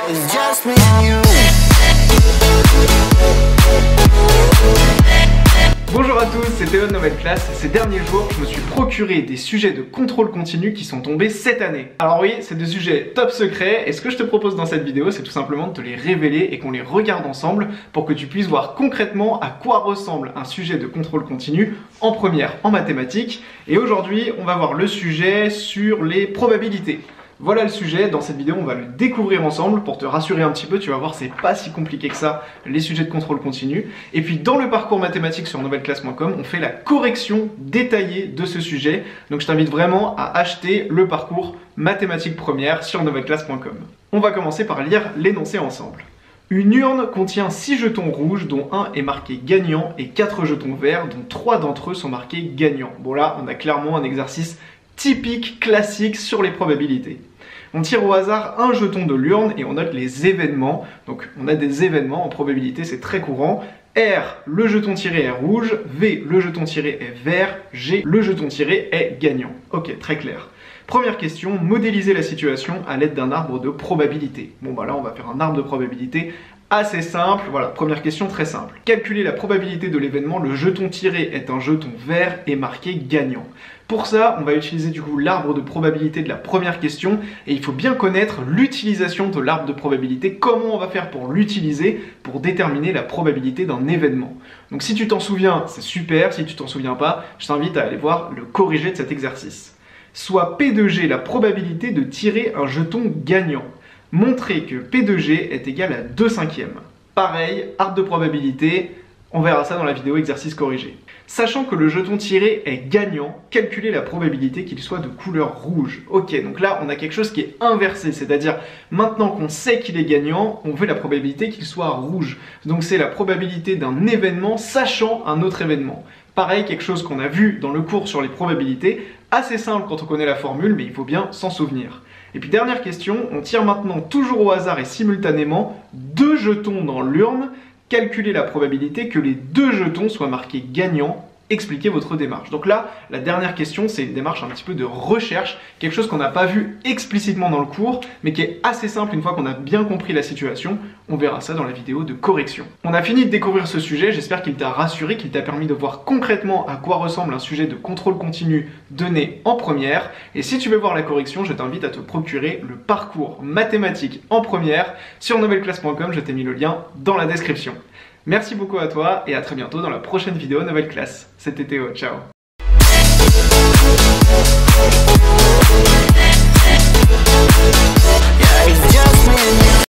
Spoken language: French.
it's just me and you. Bonjour à tous, c'est Théo de Nouvelle Classe et ces derniers jours, je me suis procuré des sujets de contrôle continu qui sont tombés cette année. Alors oui, c'est des sujets top secrets et ce que je te propose dans cette vidéo, c'est tout simplement de te les révéler et qu'on les regarde ensemble pour que tu puisses voir concrètement à quoi ressemble un sujet de contrôle continu en première en mathématiques. Et aujourd'hui, on va voir le sujet sur les probabilités. Voilà le sujet, dans cette vidéo on va le découvrir ensemble pour te rassurer un petit peu, tu vas voir c'est pas si compliqué que ça les sujets de contrôle continu. Et puis dans le parcours mathématique sur nouvelleclasse.com, on fait la correction détaillée de ce sujet. Donc je t'invite vraiment à acheter le parcours mathématiques première sur nouvelleclasse.com. On va commencer par lire l'énoncé ensemble. Une urne contient 6 jetons rouges dont un est marqué gagnant et 4 jetons verts dont 3 d'entre eux sont marqués gagnants. Bon là on a clairement un exercice typique, classique sur les probabilités. On tire au hasard un jeton de l'urne et on note les événements. Donc on a des événements en probabilité, c'est très courant. R, le jeton tiré est rouge. V, le jeton tiré est vert. G, le jeton tiré est gagnant. Ok, très clair. Première question, modéliser la situation à l'aide d'un arbre de probabilité. Bon bah là on va faire un arbre de probabilité assez simple. Voilà, première question très simple. Calculer la probabilité de l'événement, le jeton tiré est un jeton vert et marqué gagnant. Pour ça, on va utiliser du coup l'arbre de probabilité de la première question et il faut bien connaître l'utilisation de l'arbre de probabilité, comment on va faire pour l'utiliser pour déterminer la probabilité d'un événement. Donc si tu t'en souviens, c'est super, si tu t'en souviens pas, je t'invite à aller voir le corrigé de cet exercice. Soit P de G la probabilité de tirer un jeton gagnant. Montrer que P de G est égal à 2/5. Pareil, arbre de probabilité, on verra ça dans la vidéo exercice corrigé. Sachant que le jeton tiré est gagnant, calculer la probabilité qu'il soit de couleur rouge. Ok, donc là on a quelque chose qui est inversé, c'est-à-dire maintenant qu'on sait qu'il est gagnant, on veut la probabilité qu'il soit rouge. Donc c'est la probabilité d'un événement sachant un autre événement. Pareil, quelque chose qu'on a vu dans le cours sur les probabilités, assez simple quand on connaît la formule, mais il faut bien s'en souvenir. Et puis dernière question, on tire maintenant toujours au hasard et simultanément 2 jetons dans l'urne. Calculez la probabilité que les 2 jetons soient marqués gagnants. Expliquez votre démarche. Donc là, la dernière question, c'est une démarche un petit peu de recherche, quelque chose qu'on n'a pas vu explicitement dans le cours, mais qui est assez simple une fois qu'on a bien compris la situation. On verra ça dans la vidéo de correction. On a fini de découvrir ce sujet, j'espère qu'il t'a rassuré, qu'il t'a permis de voir concrètement à quoi ressemble un sujet de contrôle continu donné en première. Et si tu veux voir la correction, je t'invite à te procurer le parcours mathématique en première sur nouvelleclasse.com, je t'ai mis le lien dans la description. Merci beaucoup à toi et à très bientôt dans la prochaine vidéo Nouvelle Classe. C'était Théo, ciao. Yeah, it's just me and you.